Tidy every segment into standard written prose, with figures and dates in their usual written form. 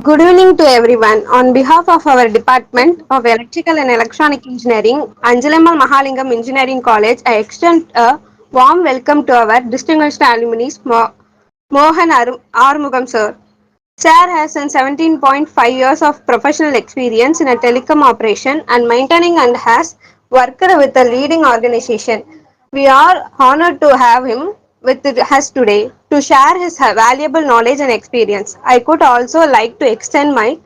Good evening to everyone. On behalf of our Department of Electrical and Electronic Engineering, Anjalimal Mahalingam Engineering College, I extend a warm welcome to our distinguished alumni, Mohan Armugam sir. Sir has 17.5 years of professional experience in a telecom operation and maintaining and has worked with a leading organization. We are honored to have him with us today to share his valuable knowledge and experience. I could also like to extend my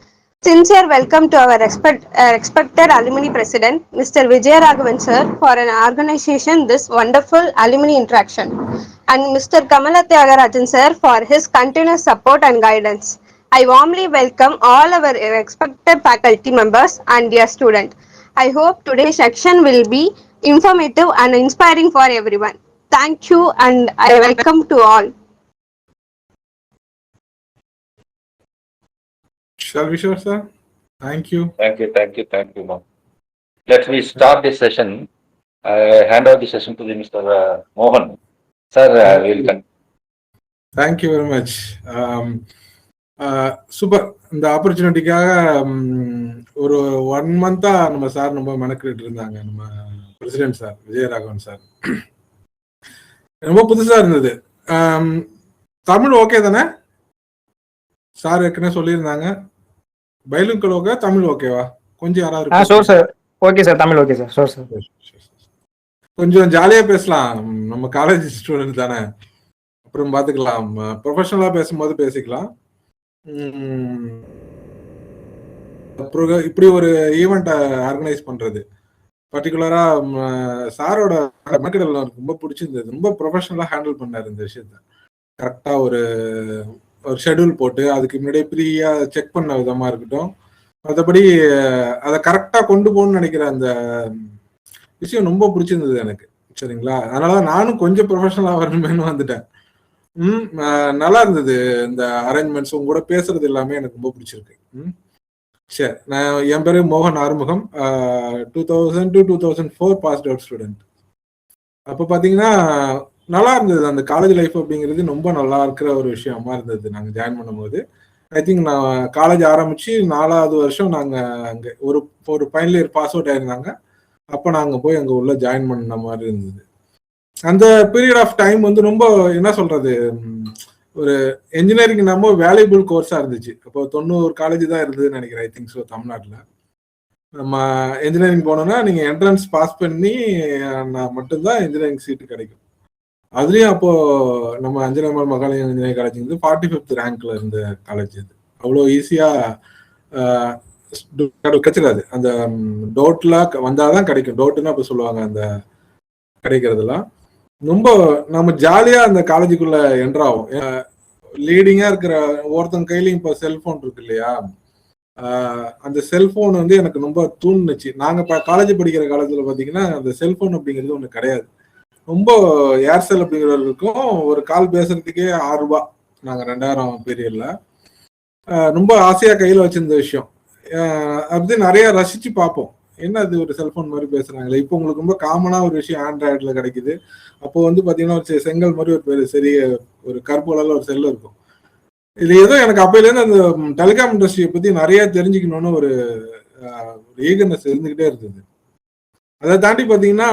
sincere welcome to our respected alumni president, Mr. Vijay Raghavan sir, for an organization this wonderful alumni interaction, and Mr. Kamala Tyagarajan sir for his continuous support and guidance. I warmly welcome all our respected faculty members and dear students. I hope today's section will be informative and inspiring for everyone. Thank you and I welcome to all. Shall we share, sir? Thank you. Thank you, ma'am. Let me start this session. I hand over the session to the Mr. Mohan. Sir, welcome. Thank you very much. Super. இந்த ஆப்பர்ச்சுனிட்டிக்காக ஒரு 1 மந்தா நம்ம sir ரொம்ப மெனக்கிட்டு இருந்தாங்க. நம்ம president sir Vijayaraghavan sir ரொம்ப புதுசா இருந்தது. Tamil okay தானே சார்? ஏற்கனவே சொல்லியிருந்தாங்க. பைலிங்குவல் ஓகே, தமிழ் ஓகேவா? கொஞ்சம் யாராவது okay sir, Tamil okay sir. Sure sir. கொஞ்சம் ஜாலியா பேசலாம். நம்ம காலேஜ் ஸ்டூடெண்ட் தானே, அப்புறம் பாத்துக்கலாம். ப்ரொஃபஷனலா பேசும்போது பேசிக்கலாம். இப்படி ஒரு ஈவெண்ட் ஆர்கனைஸ் பண்றது பர்டிகுலரா சாரோட மெத்தட் ரொம்ப பிடிச்சிருந்தது. ரொம்ப ப்ரொஃபஷனலா ஹேண்டில் பண்ணாரு இந்த விஷயத்த. கரெக்டா ஒரு ஷெட்யூல் போட்டு அதுக்கு முன்னாடியே ப்ரீயா செக் பண்ண விதமா இருக்கட்டும், மற்றபடி அதை கரெக்டா கொண்டு போகணும்னு நினைக்கிற அந்த விஷயம் ரொம்ப பிடிச்சிருந்தது எனக்கு. சரிங்களா? அதனாலதான் நானும் கொஞ்சம் ப்ரொஃபஷனலா வரணுமேனு வந்துட்டேன். நல்லா இருந்தது இந்த அரேஞ்ச்மெண்ட்ஸ். உங்க கூட பேசுறது எல்லாமே எனக்கு ரொம்ப பிடிச்சிருக்கு. சரி, என் பேரு மோகன் Arumugam. 2000 to 2004 passed out student. அப்போ பாத்தீங்கன்னா நல்லா இருந்தது. அந்த காலேஜ் லைஃப் அப்படிங்கிறது ரொம்ப நல்லா இருக்கிற ஒரு விஷயமா இருந்தது. நாங்கள் ஜாயின் பண்ணும்போது ஐ திங்க் நான் காலேஜ் ஆரம்பிச்சு 4வது வருஷம் நாங்கள் அங்கே ஒரு ஃபைனல் இயர் பாஸ் அவுட் ஆயிருந்தாங்க. அப்போ நாங்கள் போய் அங்கே உள்ள ஜாயின் பண்ண மாதிரி இருந்தது. அந்த பீரியட் ஆஃப் டைம் வந்து ரொம்ப என்ன சொல்றது, ஒரு என்ஜினியரிங் நம்ம வேல்யூபிள் கோர்ஸா இருந்துச்சு. அப்போ 90 காலேஜ் தான் இருந்ததுன்னு நினைக்கிறேன். I think so. தமிழ்நாட்டில் நம்ம என்ஜினியரிங் போனோம்னா நீங்க என்ட்ரன்ஸ் பாஸ் பண்ணி மட்டும்தான் இன்ஜினியரிங் சீட்டு கிடைக்கும். அதுலயும் அப்போ நம்ம அஞ்சலியம்மாள் மகாலிங்கம் இன்ஜினியரிங் காலேஜ் வந்து 45th ரேங்க்ல இருந்த காலேஜ். அது அவ்வளோ ஈஸியா கிடைச்சிடாது. அந்த டோட்ல வந்தாதான் கிடைக்கும். டோட்டுன்னு அப்ப சொல்லுவாங்க. அந்த கிடைக்கிறதுலாம் ரொம்ப நம்ம ஜாலியா அந்த காலேஜுக்குள்ள என்ட்ராகும். லீடிங்கா இருக்கிற ஒருத்தங்க கையிலையும் இப்போ செல்போன் இருக்கு இல்லையா, அந்த செல்போன் வந்து எனக்கு ரொம்ப தூண்டுச்சு. நாங்க காலேஜ் படிக்கிற காலத்துல பாத்தீங்கன்னா அந்த செல்போன் அப்படிங்கிறது ஒண்ணு கிடையாது. ரொம்ப ஏர்செல் அப்படிங்கிறவர்களுக்கும் ஒரு கால் பேசுறதுக்கே 6 ரூபாய். நாங்க 2000 பீரியட்ல ரொம்ப ஆசையா கையில வச்சிருந்த விஷயம். அப்படி நிறைய ரசிச்சு பார்ப்போம். என்ன அது ஒரு செல்போன் மாதிரி பேசுறாங்களே. இப்போ உங்களுக்கு ரொம்ப காமனா ஒரு விஷயம் ஆண்ட்ராய்டுல கிடைக்குது. அப்போ வந்து பாத்தீங்கன்னா ஒரு செங்கல் மாதிரி ஒரு பெரிய ஒரு கருப்பு கலர்ல ஒரு செல்லு இருக்கும். இது ஏதோ எனக்கு அப்பையிலேருந்து அந்த டெலிகாம் இண்டஸ்ட்ரியை பத்தி நிறைய தெரிஞ்சுக்கணும்னு ஒரு ஈகர்னஸ் இருந்துகிட்டே இருந்தது. அதை தாண்டி பாத்தீங்கன்னா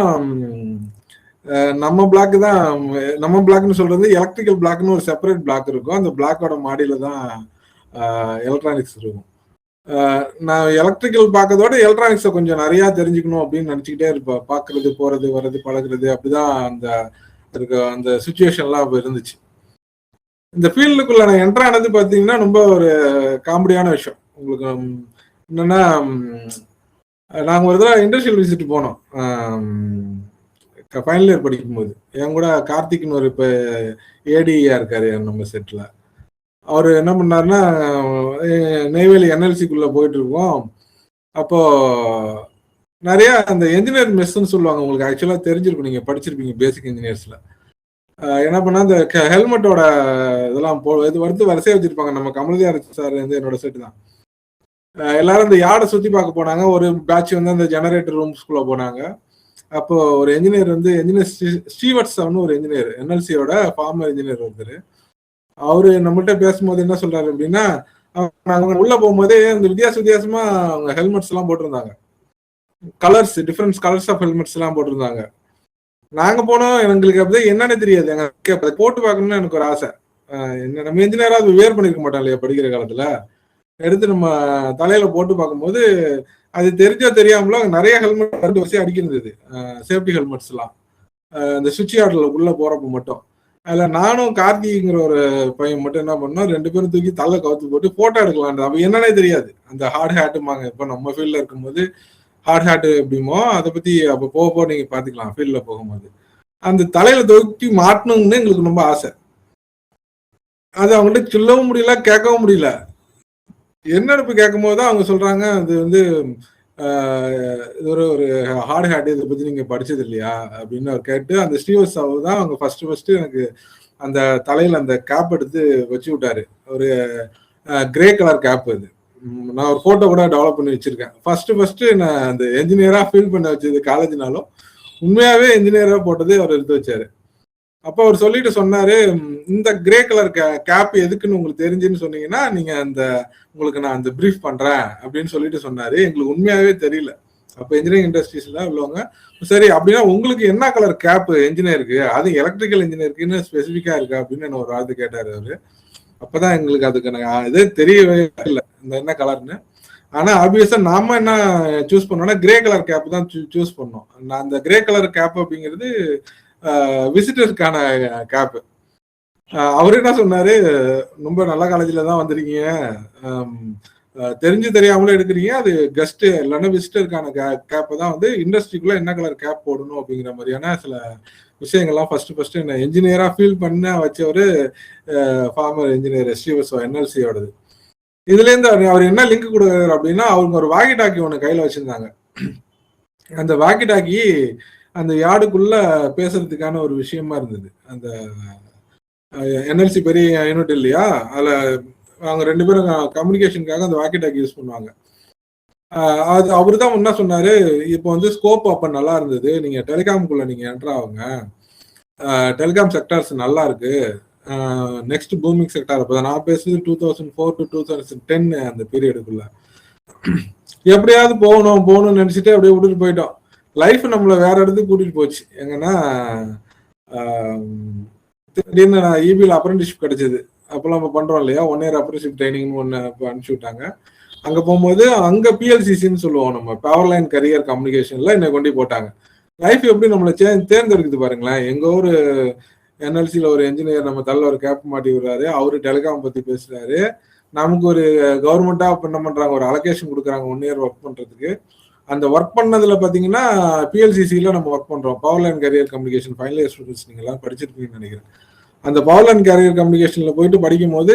நம்ம பிளாக்னு சொல்றது எலக்ட்ரிக்கல் பிளாக்னு ஒரு செப்பரேட் பிளாக் இருக்கும். அந்த பிளாக்கோட மாடியில தான் எலக்ட்ரானிக்ஸ் இருக்கும். நான் எலக்ட்ரிக்கல் பார்க்கறதோட எலக்ட்ரானிக்ஸை கொஞ்சம் நிறைய தெரிஞ்சுக்கணும் அப்படின்னு நினைச்சுக்கிட்டே இருப்பேன். பார்க்கறது, போறது, வர்றது, பழகிறது, அப்படிதான் அந்த சுச்சுவேஷன்லாம் அப்போ இருந்துச்சு. இந்த ஃபீல்டுக்குள்ள நான் என்ட்ரு ஆனது பார்த்தீங்கன்னா ரொம்ப ஒரு காமெடியான விஷயம். உங்களுக்கு என்னன்னா, நாங்கள் ஒரு தடவை இண்டஸ்ட்ரியல் விசிட் போனோம் ஃபைனல் இயர் படிக்கும்போது. என் கூட கார்த்திக்னு ஒரு இப்போ ஏடியா இருக்காரு நம்ம செட்டில். அவர் என்ன பண்ணாருன்னா, நெய்வேலி என்எல்சிக்குள்ள போயிட்டு இருக்கோம். அப்போ நிறைய அந்த என்ஜினியர் மெஸ்ன்னு சொல்லுவாங்க. உங்களுக்கு ஆக்சுவலா தெரிஞ்சிருக்கும், நீங்க படிச்சிருப்பீங்க பேசிக் இன்ஜினியர்ஸ்ல. என்ன பண்ணா இந்த ஹெல்மெட்டோட இதெல்லாம் இது வந்து வரிசையா வச்சிருப்பாங்க. நம்ம கமலதியார் சார் வந்து என்னோட செட்டு தான். எல்லாரும் இந்த யார்டை சுத்தி பார்க்க போனாங்க. ஒரு பேட்ச் வந்து அந்த ஜெனரேட்டர் ரூம்ஸ்குள்ள போனாங்க. அப்போ ஒரு என்ஜினியர் வந்து ஸ்டீவர்ட்ஸ்னு ஒரு என்ஜினியர், என்எல்சியோட ஃபார்மர் இன்ஜினியர் ஒருத்தர். அவரு நம்மள்கிட்ட பேசும்போது என்ன சொல்றாரு அப்படின்னா, அவங்க உள்ள போகும்போதே இந்த வித்தியாசமா அவங்க ஹெல்மெட்ஸ் எல்லாம் போட்டிருந்தாங்க. Colours, different colours of helmets எல்லாம் போட்டிருந்தாங்க. நாங்க போனோம், எங்களுக்கு அப்படியே என்னன்னு தெரியாது. எங்க போட்டு பார்க்கணும்னு எனக்கு ஒரு ஆசை. நம்ம இன்ஜினியரா அது வேர் பண்ணிருக்க மாட்டோம் இல்லையா படிக்கிற காலத்துல. எடுத்து நம்ம தலையில போட்டு பார்க்கும்போது அது தெரிஞ்சோ தெரியாமலோ நிறைய ஹெல்மெட் 2 வரிசையா அடிக்கிறது. சேஃப்டி ஹெல்மெட்ஸ் எல்லாம் இந்த சுவிட்ச் யார்டில் உள்ள போறப்ப மட்டும். அதுல நானும் கார்த்திங்கிற ஒரு பையன் மட்டும் என்ன பண்ணோம், 2 பேரும் தூக்கி தலை கவுத்து போட்டு போட்டோ எடுக்கலாம். அப்ப என்னன்னே தெரியாது. அந்த ஹார்ட் ஹேட்டுமாங்க. இப்ப நம்ம ஃபீல்ட்ல இருக்கும்போது ஹார்ட் ஹேட் எப்படிமோ அதை பத்தி அப்ப போக நீங்க பாத்துக்கலாம். ஃபீல்ட்ல போகும்போது அந்த தலையில தூக்கி மாட்டணும்னு எங்களுக்கு ரொம்ப ஆசை. அது அவங்கள்ட்ட சொல்லவும் முடியல, கேட்கவும் முடியல. என்னன்னு போய் கேட்கும் போதுதான் அவங்க சொல்றாங்க, அது வந்து இது ஒரு ஹார்ட் ஹேட், இதை பத்தி நீங்க படிச்சது இல்லையா அப்படின்னு அவர் கேட்டு, அந்த ஸ்டீவர்ஸ் அவர் தான் அவங்க ஃபர்ஸ்ட் எனக்கு அந்த தலையில அந்த கேப் எடுத்து வச்சு விட்டாரு. ஒரு கிரே கலர் கேப். அது நான் ஒரு போட்டோ கூட டெவலப் பண்ணி வச்சிருக்கேன். ஃபர்ஸ்ட் நான் அந்த என்ஜினியரா ஃபீல் பண்ண வச்சது காலேஜ்னாலும் உண்மையாவே என்ஜினியரா போட்டது அவர் எடுத்து வச்சாரு. அப்ப அவர் சொல்லிட்டு சொன்னாரு, இந்த கிரே கலர் கேப் எதுக்குன்னு உங்களுக்கு தெரிஞ்சுன்னு சொன்னீங்கன்னா நீங்க அந்த உங்களுக்கு நான் அந்த பிரீஃப் பண்றேன் அப்படின்னு சொல்லிட்டு சொன்னாரு. எங்களுக்கு உண்மையாவே தெரியல. அப்ப இன்ஜினியரிங் இண்டஸ்ட்ரீஸ்ல உள்ளவங்க, சரி அப்படின்னா உங்களுக்கு என்ன கலர் கேப் என்ஜினியருக்கு, அது எலக்ட்ரிக்கல் இன்ஜினியருக்குன்னு ஸ்பெசிபிக்கா இருக்கு அப்படின்னு என்ன ஒரு வார்த்தை கேட்டாரு அவரு. அப்பதான் எங்களுக்கு அதுக்கு இதே தெரியவே இல்லை இந்த என்ன கலர்னு. ஆனா ஆப்வியஸா நாம என்ன சூஸ் பண்ணோம்னா கிரே கலர் கேப் தான் சூஸ் பண்ணோம். அந்த கிரே கலர் கேப் அப்படிங்கிறது விசிட்டருக்கான கேப். அவரு என்ன சொன்னாரு, ரொம்ப நல்ல காலேஜ்ல தான் வந்திருக்கீங்க, தெரிஞ்சு தெரியாமலே எடுக்கிறீங்க, அது கெஸ்ட் இல்லைன்னா விசிட்டருக்கான கேப்பை தான் வந்து இண்டஸ்ட்ரிக்குள்ள என்ன கலர் கேப் போடணும் அப்படிங்கிற மாதிரியான சில விஷயங்கள்லாம் ஃபர்ஸ்ட் என்ன என்ஜினியரா ஃபீல் பண்ண வச்சவரு ஃபார்மர் இன்ஜினியர் ஸ்ரீவத்சவா என்எல்சியோடது. இதுல இருந்து அவர் என்ன லிங்க் கொடுக்குறாரு அப்படின்னா, அவங்க ஒரு வாக்கி டாக்கி ஒன்று கையில வச்சிருந்தாங்க. அந்த வாக்கி டாக்கி அந்த யார்டுக்குள்ள பேசுறதுக்கான ஒரு விஷயமா இருந்தது. அந்த என்எல்சி பெரிய யூனிட் இல்லையா, அதுல அவங்க 2 பேரும் கம்யூனிகேஷனுக்காக அந்த வாக்கி டாக்கி யூஸ் பண்ணுவாங்க. அது அவரு தான் என்ன சொன்னாரு, இப்போ வந்து ஸ்கோப் அப்ப நல்லா இருந்தது, நீங்க டெலிகாம்குள்ள நீங்க என்டர் ஆகுங்க, டெலிகாம் செக்டார்ஸ் நல்லா இருக்கு, நெக்ஸ்ட் பூமிங் செக்டார். அப்போ நான் பேசுறது 2004 to 2010 அந்த பீரியடுக்குள்ள. எப்படியாவது போகணும்னு நினைச்சிட்டு அப்படியே விட்டுட்டு போயிட்டோம். லைஃப் நம்மள வேற இடத்துக்கு கூட்டிட்டு போச்சு. எங்கன்னா திடீர்னு இபியில் அப்ரெண்டிஸ்ஷிப் கிடைச்சது. அப்பெல்லாம் நம்ம பண்றோம் இல்லையா, 1 year அப்ரெண்டிஸ்ஷிப் ட்ரைனிங்னு ஒன்று அனுப்பிச்சு விட்டாங்க. அங்க போகும்போது அங்க பிஎல்சிசின்னு சொல்லுவோம், நம்ம பவர் லைன் கரியர் கம்யூனிகேஷன்ல என்னை கொண்டு போட்டாங்க. லைஃப் எப்படி நம்மளை தேர்ந்தெடுக்குது பாருங்களேன். எங்க ஒரு என்எல்சியில ஒரு என்ஜினியர் நம்ம தள்ள ஒரு கேப் மாட்டி விடுறாரு, அவரு டெலிகாம் பத்தி பேசுறாரு. நமக்கு ஒரு கவர்மெண்டா என்ன பண்றாங்க, ஒரு அலோகேஷன் கொடுக்குறாங்க 1 year ஒர்க் பண்றதுக்கு. அந்த ஒர்க் பண்ணதுல பாத்தீங்கன்னா பிஎல்சிசியில நம்ம ஒர்க் பண்றோம். Power line carrier communication final year students நீங்க எல்லாம் படிச்சிருப்பீங்கன்னு நினைக்கிறேன். அந்த பவர் லைன் கேரியர் கம்யூனிகேஷன்ல போயிட்டு படிக்கும் போது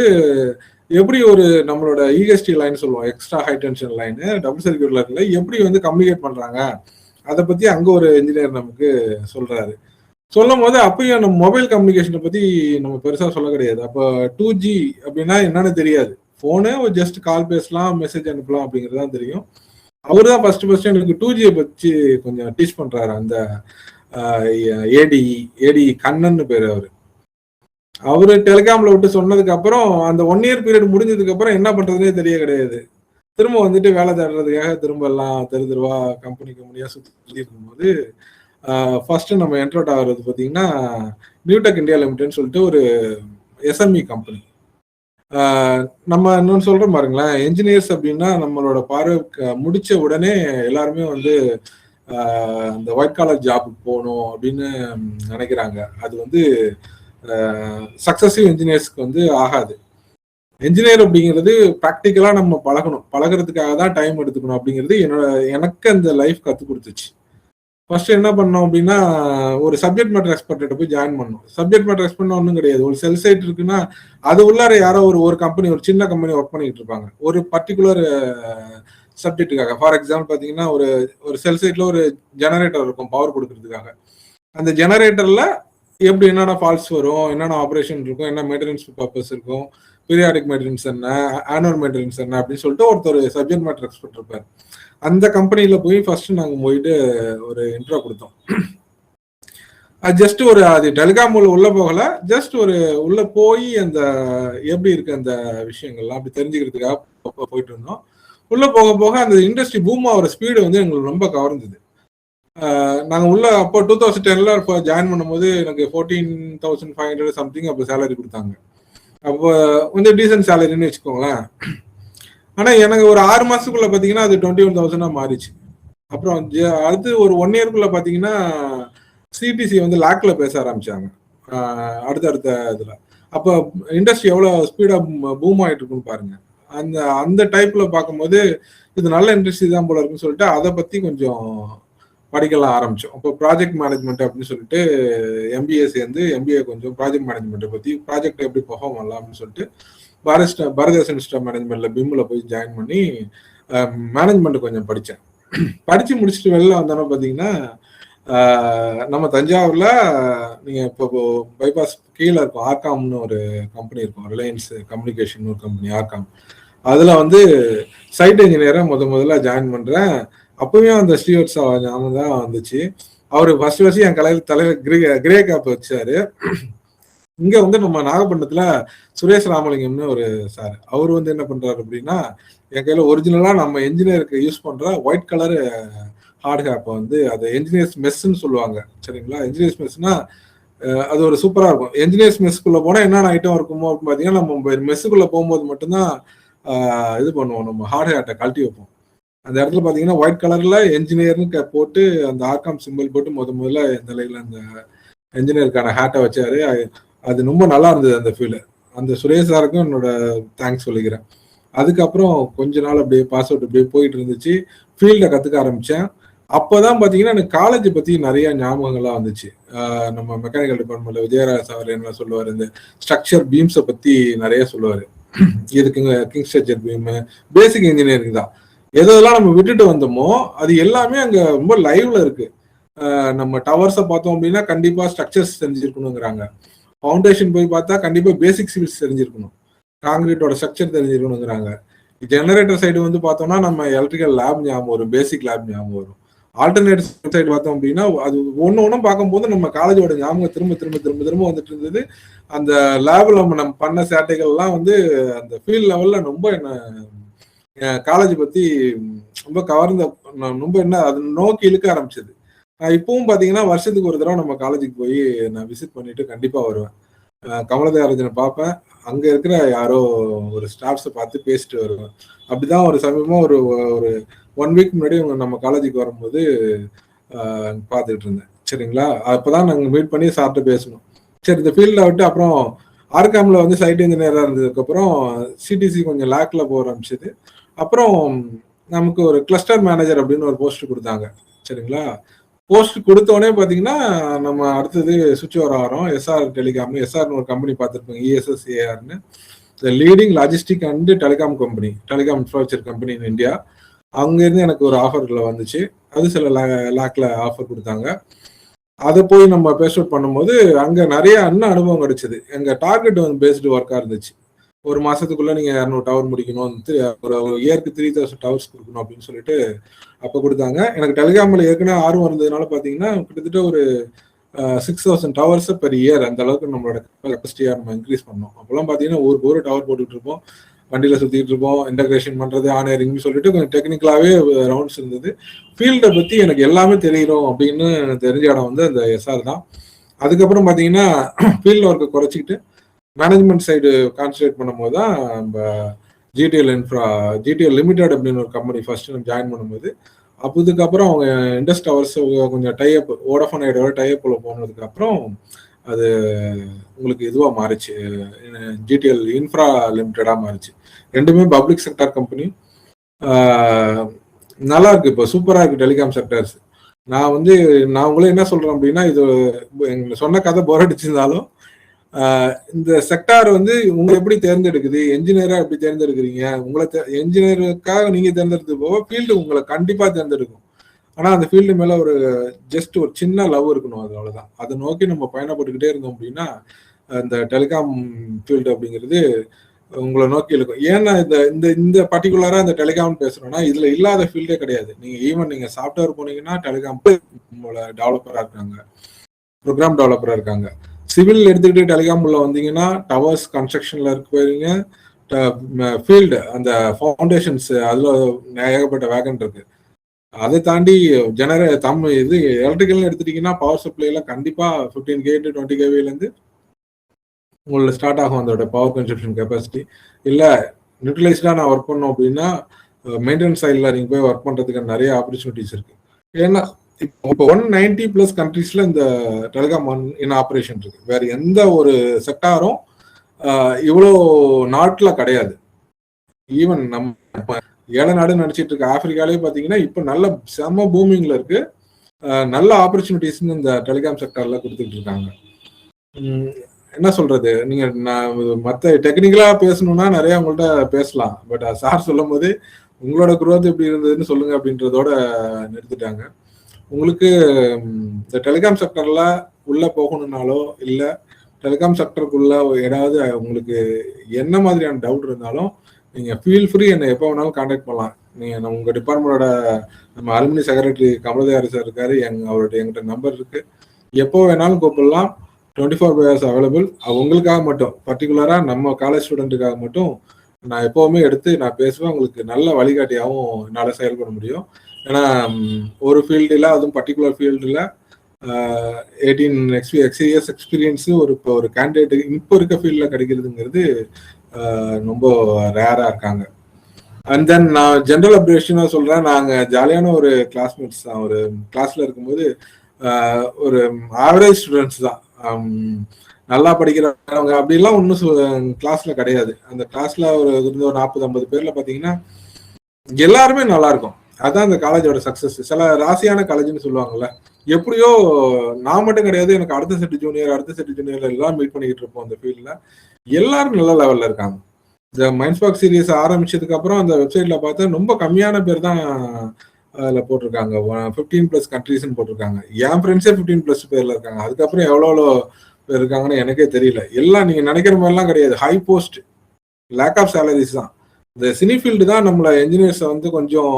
எப்படி ஒரு நம்மளோட இஎஸ்டி லைன் சொல்லுவோம், extra high tension line, double circuit லைன்ல எப்படி வந்து கம்யூனிகேட் பண்றாங்க அதை பத்தி அங்க ஒரு இன்ஜினியர் நமக்கு சொல்றாரு. சொல்லும் போது அப்பயும் நம்ம மொபைல் கம்யூனிகேஷனை பத்தி நம்ம பெருசா சொல்ல கிடையாது. அப்போ 2G அப்படின்னா என்னன்னு தெரியாது. போனு ஜஸ்ட் கால் பேசலாம், மெசேஜ் அனுப்பலாம் அப்படிங்கிறதுதான் தெரியும். அவரு தான் ஃபர்ஸ்ட் எனக்கு 2G பத்தி கொஞ்சம் டீச் பண்றாரு. அந்த ஏடி கண்ணன்னு பேரு அவரு டெலிகாம்ல விட்டு சொன்னதுக்கு அப்புறம் அந்த 1 year பீரியட் முடிஞ்சதுக்கு அப்புறம் என்ன பண்றதுனே தெரிய கிடையாது. திரும்ப வந்துட்டு வேலை தேடுறதுக்காக திரும்ப எல்லாம் தெருவா கம்பெனியா சுத்தி இருக்கும்போது ஃபர்ஸ்ட் நம்ம என்ட்ரோட் ஆகிறது பார்த்தீங்கன்னா நியூடெக் இந்தியா லிமிடெட்னு சொல்லிட்டு ஒரு எஸ்எம்இ கம்பெனி. நம்ம இன்னொன்று சொல்றோம் பாருங்களேன், என்ஜினியர்ஸ் அப்படின்னா நம்மளோட பார்வை முடிச்ச உடனே எல்லாருமே வந்து அந்த ஒயிட் காலர் ஜாபுக்கு போகணும் அப்படின்னு நினைக்கிறாங்க. அது வந்து சக்சஸிவ் என்ஜினியர்ஸ்க்கு வந்து ஆகாது. என்ஜினியர் அப்படிங்கிறது ப்ராக்டிக்கலா நம்ம பழகிறதுக்காக தான் டைம் எடுத்துக்கணும் அப்படிங்கிறது எனக்கு அந்த லைஃப் கற்றுக் கொடுத்துச்சு. ஃபர்ஸ்ட் என்ன பண்ணோம் அப்படின்னா, ஒரு சப்ஜெக்ட் மேட்டர் எக்ஸ்பர்ட்ட போய் ஜாயின் பண்ணோம். சப்ஜெக்ட் மேட்டர் எக்ஸ்பர்ட் ஒன்றும் கிடையாது. ஒரு செல் சைட் இருக்குன்னா அது உள்ளார யாரோ ஒரு கம்பெனி, ஒரு சின்ன கம்பெனி ஒர்க் பண்ணிட்டு இருப்பாங்க ஒரு பர்டிகுலர் சப்ஜெக்டுக்காக. ஃபார் எக்ஸாம்பிள் பார்த்தீங்கன்னா, ஒரு செல் சைட்ல ஒரு ஜெனரேட்டர் இருக்கும் பவர் கொடுக்கறதுக்காக. அந்த ஜெனரேட்டர்ல எப்படி என்னென்ன ஃபால்ட்ஸ் வரும், என்னென்ன ஆப்ரேஷன் இருக்கும், என்ன மெயின்டெனன்ஸ் பர்பஸ் இருக்கும், பீரியாடிக் மெயின்டெனன்ஸ் என்ன, ஆனுவல் மெயின்டெனன்ஸ் என்ன அப்படின்னு சொல்லிட்டு ஒருத்தர் சப்ஜெக்ட் மேட்டர் எக்ஸ்பர்ட் இருப்பார். அந்த கம்பெனியில போய் ஃபர்ஸ்ட் நாங்கள் போயிட்டு ஒரு இன்ட்ரோ கொடுத்தோம். அது ஜஸ்ட் ஒரு அது டெலிகாம் உள்ள போகல, ஜஸ்ட் ஒரு உள்ள போய் அந்த எப்படி இருக்கு அந்த விஷயங்கள்லாம் அப்படி தெரிஞ்சுக்கிறதுக்காக போயிட்டு இருந்தோம். உள்ள போக போக அந்த இண்டஸ்ட்ரி பூம் ஆகிற ஸ்பீடு வந்து எங்களுக்கு ரொம்ப கவர்ந்தது. நாங்கள் உள்ள அப்போ 2010 இப்போ ஜாயின் பண்ணும்போது எனக்கு 14,500 சம்திங் அப்போ சேலரி கொடுத்தாங்க. அப்போ கொஞ்சம் டீசென்ட் சேலரின்னு வச்சுக்கோங்களேன். ஆனால் எனக்கு ஒரு 6 மாசத்துக்குள்ள பார்த்தீங்கன்னா அது 21,000 மாறிச்சு. அப்புறம் அடுத்து ஒரு 1 இயர்க்குள்ள பார்த்தீங்கன்னா சிடிசி வந்து லேக்ல பேச ஆரம்பிச்சாங்க அடுத்தடுத்த இதுல. அப்போ இண்டஸ்ட்ரி எவ்வளவு ஸ்பீடா பூம் ஆயிட்டு இருக்குன்னு பாருங்க. அந்த அந்த டைப்ல பார்க்கும்போது இது நல்ல இண்டஸ்ட்ரி தான் போல இருக்குன்னு சொல்லிட்டு அதை பத்தி கொஞ்சம் படிக்கலாம் ஆரம்பிச்சோம். அப்போ ப்ராஜெக்ட் மேனேஜ்மெண்ட் அப்படின்னு சொல்லிட்டு எம்பிஏ சேர்ந்து எம்பிஏ கொஞ்சம் ப்ராஜெக்ட் மேனேஜ்மெண்ட்டை பத்தி ப்ராஜெக்ட் எப்படி பெர்ஃபார்ம் பண்ணலாம் அப்படின்னு சொல்லிட்டு பாரதிதாசன் இன்ஸ்டியூட் ஆஃப் மேனேஜ்மெண்ட்ல பிம்ல போய் ஜாயின் பண்ணி மேனேஜ்மெண்ட் கொஞ்சம் படித்தேன். படிச்சு முடிச்சுட்டு வெளில வந்தோன்னா பார்த்தீங்கன்னா நம்ம தஞ்சாவூர்ல நீங்க இப்போ பைபாஸ் கீழே இருக்கும் ஆர்காம்னு ஒரு கம்பெனி இருக்கும், ரிலையன்ஸ் கம்யூனிகேஷன் ஒரு கம்பெனி ஆர்காம். அதுல வந்து சைட் இன்ஜினியரை முதல்ல ஜாயின் பண்றேன். அப்பவும் அந்த ஸ்ரீவத்ஸ் ஞாபகம் தான் வந்துச்சு. அவரு ஃபர்ஸ்ட் என் தலைவர் கிரே கேப் வச்சாரு. இங்க வந்து நம்ம நாகப்பட்டினத்துல சுரேஷ் ராமலிங்கம்னு ஒரு சார், அவர் வந்து என்ன பண்றாரு அப்படின்னா என் கையில ஒரிஜினலா நம்ம என்ஜினியருக்கு யூஸ் பண்ற ஒயிட் கலர் ஹார்ட் ஹேப்பை வந்து அதை என்ஜினியர்ஸ் மெஸ்ன்னு சொல்லுவாங்க. சரிங்களா? என்ஜினியர்ஸ் மெஸ்னா அது ஒரு சூப்பரா இருக்கும். என்ஜினியர்ஸ் மெஸ்க்குள்ள போனா என்னென்ன ஐட்டம் இருக்குமோ அப்படின்னு பாத்தீங்கன்னா நம்ம மெஸ்ஸுக்குள்ள போகும்போது மட்டும்தான் இது பண்ணுவோம், நம்ம ஹார்ட் ஹேட்டை கழட்டி வைப்போம். அந்த இடத்துல பாத்தீங்கன்னா ஒயிட் கலர்ல என்ஜினியர்னு போட்டு அந்த ஆர்காம் சிம்பிள் போட்டு முதல்ல இந்த லைன்ல அந்த என்ஜினியருக்கான ஹேட்டை வச்சாரு. அது ரொம்ப நல்லா இருந்தது அந்த ஃபீல். அந்த சுரேஷ் சாருக்கும் என்னோட தேங்க்ஸ் சொல்லிக்கிறேன். அதுக்கப்புறம் கொஞ்ச நாள் அப்படியே பாஸ் அவுட் அப்படியே போயிட்டு இருந்துச்சு. ஃபீல்டை கத்துக்க ஆரம்பிச்சேன். அப்போதான் பாத்தீங்கன்னா எனக்கு காலேஜ் பத்தி நிறைய ஞாபகங்கள்லாம் வந்துச்சு. நம்ம மெக்கானிக்கல் டிபார்ட்மெண்ட்ல விஜயராஜ் சார் என்ன சொல்லுவாரு, இந்த ஸ்ட்ரக்சர் பீம்ஸை பத்தி நிறைய சொல்லுவாரு. இதுக்குங்க king structure beam basic engineering தான். எதெல்லாம் நம்ம விட்டுட்டு வந்தோமோ அது எல்லாமே அங்க ரொம்ப லைவ்ல இருக்கு. நம்ம டவர்ஸை பார்த்தோம் அப்படின்னா கண்டிப்பா ஸ்ட்ரக்சர்ஸ் தெரிஞ்சிருக்கணுங்கிறாங்க. ஃபவுண்டேஷன் போய் பார்த்தா கண்டிப்பா பேசிக் சிவில்ஸ் தெரிஞ்சிருக்கணும், காங்கிரீட்டோட ஸ்ட்ரக்சர் தெரிஞ்சிருக்கணுங்கிறாங்க. ஜெனரேட்டர் சைடு வந்து பார்த்தோம்னா நம்ம எலக்ட்ரிக்கல் லேப் ஞாபகம் வரும், பேசிக் லேப் ஞாபகம் வரும். ஆல்டர்னேட் சைடு பார்த்தோம் அப்படின்னா அது ஒன்றும் பார்க்கும்போது நம்ம காலேஜோட ஞாபகம் திரும்ப திரும்ப திரும்ப திரும்ப வந்துட்டு இருந்தது. அந்த லேபில் நம்ம பண்ண சேட்டைகள்லாம் வந்து அந்த ஃபீல்ட் லெவல்ல ரொம்ப என்ன காலேஜ் பத்தி ரொம்ப கவர்ந்த ரொம்ப என்ன அது நோக்கி இழுக்க ஆரம்பிச்சது. இப்பவும் பாத்தீங்கன்னா வருஷத்துக்கு ஒரு தடவை நம்ம காலேஜுக்கு போய் நான் விசிட் பண்ணிட்டு கண்டிப்பா வருவேன். கமலதேவராஜனை பார்ப்பேன், அங்க இருக்கிற யாரோ ஒரு ஸ்டாஃப்ஸை பார்த்து பேசிட்டு வருவேன். அப்படிதான் ஒரு சமயமா ஒரு 1 வீக் முன்னாடி நம்ம காலேஜுக்கு வரும்போது பார்த்துட்டு இருந்தேன். சரிங்களா? அப்பதான் நாங்க மீட் பண்ணி சாப்பிட்டு பேசணும். சரி, இந்த ஃபீல்ட விட்டு அப்புறம் ஆர்காம்ல வந்து சைட் இன்ஜினியரா இருந்ததுக்கு அப்புறம் சிடிசி கொஞ்சம் லேக்ல போக ஆரம்பிச்சது. அப்புறம் நமக்கு ஒரு கிளஸ்டர் மேனேஜர் அப்படின்னு ஒரு போஸ்ட் கொடுத்தாங்க. சரிங்களா? போஸ்ட் கொடுத்தோடனே பாத்தீங்கன்னா நம்ம அடுத்தது சுவிட்ச் ஓவர் ஆகிறோம். எஸ்ஆர் டெலிகாம், எஸ்ஆர்னு ஒரு கம்பெனி பார்த்துருப்பீங்க, இஎஸ்எஸ்ஏஆர்னு, leading logistic and telecom company, telecom infrastructure company in India. அங்கிருந்து எனக்கு ஒரு ஆஃபர்ல வந்துச்சு. அது சில லேக்ல ஆஃபர் கொடுத்தாங்க. அதை போய் நம்ம பேஸ் அவுட் பண்ணும்போது அங்க நிறைய அனுபவம் கிடைச்சது. எங்க டார்கெட் வந்து பேஸ்டு ஒர்க்கா இருந்துச்சு. ஒரு மாசத்துக்குள்ள நீங்க 200 டவர் முடிக்கணும், ஒரு இயருக்கு 3000 டவர்ஸ் கொடுக்கணும் அப்படின்னு சொல்லிட்டு அப்ப கொடுத்தாங்க. எனக்கு டெலிகாம்ல ஏற்கனவே ஆர்வம் இருந்ததுனால பாத்தீங்கன்னா கிட்டத்தட்ட ஒரு 6000 டவர்ஸ் பெர் இயர் அந்த அளவுக்கு நம்மளோட கெப்பாசிட்டியா நம்ம இன்க்ரீஸ் பண்ணோம். அப்பெல்லாம் பாத்தீங்கன்னா ஒரு டவர் போட்டுட்டு இருப்போம், வண்டியில சுத்திட்டு இருப்போம், இன்டகிரேஷன் பண்றது, ஆனரிங் சொல்லிட்டு கொஞ்சம் டெக்னிக்கலாவே ரவுண்ட்ஸ் இருந்தது. ஃபீல்டை பத்தி எனக்கு எல்லாமே தெரியணும் அப்படின்னு தெரிஞ்ச இடம் வந்து அந்த எஸ்ஆர் தான். அதுக்கப்புறம் பாத்தீங்கன்னா ஃபீல்ட் ஒர்க்கை குறைச்சிக்கிட்டு மேனேஜ்மெண்ட் சைடு கான்சன்ட்ரேட் பண்ணும்போது தான் நம்ம ஜிடிஎல் லிமிடெட் அப்படின்னு ஒரு கம்பெனி ஃபர்ஸ்ட் ஜாயின் பண்ணும்போது, அதுக்கப்புறம் அவங்க இண்டஸ் டவர்ஸ் கொஞ்சம் டைஅப் வோடஃபோன் ஐடியோட டைஅப்ல போனதுக்கு அப்புறம் அது உங்களுக்கு இதுவா மாறிச்சு, ஜிடிஎல் இன்ஃப்ரா லிமிடெடா மாறிச்சு. ரெண்டுமே பப்ளிக் செக்டார் கம்பெனி. நல்லா இருக்கு, இப்போ சூப்பரா இருக்கு டெலிகாம் செக்டர்ஸ். நான் உங்களே என்ன சொல்றேன் அப்படின்னா, இது எங்க சொன்ன கதை போர் அடிச்சிருந்தாலும் இந்த செக்டார் வந்து உங்களை எப்படி தேர்ந்தெடுக்குது, என்ஜினியரா எப்படி தேர்ந்தெடுக்கிறீங்க, உங்களை என்ஜினியருக்காக நீங்க தேர்ந்தெடுத்து போக ஃபீல்டு உங்களை கண்டிப்பா தேர்ந்தெடுக்கும். ஆனா அந்த ஃபீல்டு மேல ஒரு ஜஸ்ட் ஒரு சின்ன லவ் இருக்கணும், அது அவ்வளவுதான். அதை நோக்கி நம்ம பயணப்பட்டுக்கிட்டே இருந்தோம் அப்படின்னா இந்த டெலிகாம் ஃபீல்டு அப்படிங்கிறது உங்களை நோக்கி இருக்கும். ஏன்னா இந்த பர்டிகுலரா இந்த டெலிகாம் பேசுறோம்னா இதுல இல்லாத ஃபீல்டே கிடையாது. நீங்க ஈவன் நீங்க சாஃப்ட்வேர் போனீங்கன்னா டெலிகாம் உங்களோட டெவலப்பரா இருக்காங்க, ப்ரோக்ராம் டெவலப்பராக இருக்காங்க. சிவில் எடுத்துக்கிட்டு டெலிகாம் உள்ள வந்தீங்கன்னா டவர்ஸ் கன்ஸ்ட்ரக்ஷன்ல இருக்கிறீங்க, ஃபீல்டு அந்த ஃபவுண்டேஷன்ஸ் அதில் ஏகப்பட்ட வேகன் இருக்கு. அதை தாண்டி இது எலக்ட்ரிக்கல்னு எடுத்துட்டீங்கன்னா பவர் சப்ளைல கண்டிப்பாக 15K to 20 kVலேருந்து உங்களுக்கு ஸ்டார்ட் ஆகும் அதோட பவர் கன்சப்ஷன் கெப்பாசிட்டி. இல்லை நியூட்ரலைஸ்டாக நான் ஒர்க் பண்ணோம் அப்படின்னா மெயின்டெனன்ஸ் சைடில் நீங்கள் போய் ஒர்க் பண்ணுறதுக்கு நிறைய ஆப்பர்ச்சுனிட்டிஸ் இருக்கு. ஏன்னா இப்போ 190+ கண்ட்ரீஸ்ல இந்த டெலிகாம் இன் ஆப்ரேஷன் இருக்கு. வேற எந்த ஒரு செக்டாரும் இவ்வளோ நாட்டில் கிடையாது. ஈவன் நம்ம ஏழை நாடு நினைச்சிட்டு இருக்க ஆப்பிரிக்காலே பார்த்தீங்கன்னா இப்போ நல்ல செம்ம பூமிங்ல இருக்கு. நல்ல ஆப்பர்ச்சுனிட்டிஸ் இந்த டெலிகாம் செக்டார்ல கொடுத்துட்டு இருக்காங்க. என்ன சொல்றது, நீங்க மற்ற டெக்னிக்கலா பேசணும்னா நிறைய உங்கள்கிட்ட பேசலாம். பட் சார் சொல்லும் போது உங்களோட குரோத் எப்படி இருந்ததுன்னு சொல்லுங்க அப்படின்றதோட நிறுத்திட்டாங்க. உங்களுக்கு இந்த டெலிகாம் செக்டர்ல உள்ள போகணும்னாலோ இல்லை டெலிகாம் செக்டருக்குள்ள ஏதாவது உங்களுக்கு என்ன மாதிரியான டவுட் இருந்தாலும் நீங்க ஃபீல் ஃப்ரீ என்னை எப்போ வேணாலும் கான்டாக்ட் பண்ணலாம். நீங்க உங்க டிபார்ட்மெண்டோட நம்ம அலுமினி செக்ரட்டரி கமலதேவரி சார் இருக்காரு, அவருடைய எங்கிட்ட நம்பர் இருக்கு, எப்போ வேணாலும் கூப்பிடலாம். 24 hours அவைலபிள். உங்களுக்காக மட்டும் பர்டிகுலரா நம்ம காலேஜ் ஸ்டூடெண்ட்டுக்காக மட்டும் நான் எப்பவுமே எடுத்து நான் பேசுவேன். உங்களுக்கு நல்ல வழிகாட்டியாகவும் என்னால் செயல்பட முடியும். ஏன்னா ஒரு ஃபீல்டில் அதுவும் பர்டிகுலர் ஃபீல்டில் 18 years எக்ஸ்பீரியன்ஸு ஒரு கேண்டிடேட் இப்போ இருக்க ஃபீல்டில் கிடைக்கிறதுங்கிறது ரொம்ப ரேராக இருக்காங்க. அண்ட் தென் நான் ஜென்ரல் அப்சர்வேஷனாக சொல்கிறேன், நாங்கள் ஜாலியான ஒரு கிளாஸ்மேட்ஸ் தான். ஒரு கிளாஸில் இருக்கும்போது ஒரு ஆவரேஜ் ஸ்டூடெண்ட்ஸ் தான், நல்லா படிக்கிறவங்க அப்படிலாம் ஒன்றும் கிளாஸில் கிடையாது. அந்த கிளாஸில் ஒரு 40-50 பேரில் பார்த்தீங்கன்னா எல்லாருமே நல்லா இருக்கும். அதுதான் இந்த காலேஜோட சக்ஸஸ். சில ராசியான காலேஜ்னு சொல்லுவாங்கல்ல, எப்படியோ நான் மட்டும் கிடையாது, எனக்கு அடுத்த செட்டு ஜூனியர் எல்லாம் மீட் பண்ணிக்கிட்டு இருப்போம். அந்த ஃபீல்டில் எல்லாரும் நல்ல லெவலில் இருக்காங்க. இந்த மைண்ட்ஸ்பார்க் சீரியஸ் ஆரம்பிச்சதுக்கு அப்புறம் அந்த வெப்சைட்ல பார்த்தா ரொம்ப கம்மியான பேர் தான் அதில் போட்டிருக்காங்க. 15+ கண்ட்ரீஸ்ன்னு போட்டிருக்காங்க. என் ஃப்ரெண்ட்ஸே 15+ பேர்ல இருக்காங்க. அதுக்கப்புறம் எவ்வளோ பேர் இருக்காங்கன்னு எனக்கே தெரியல. எல்லாம் நீங்க நினைக்கிற மாதிரிலாம் கிடையாது. High post, lack of salaries தான். இந்த சினி ஃபீல்டு தான் நம்மள என்ஜினியர்ஸை வந்து கொஞ்சம்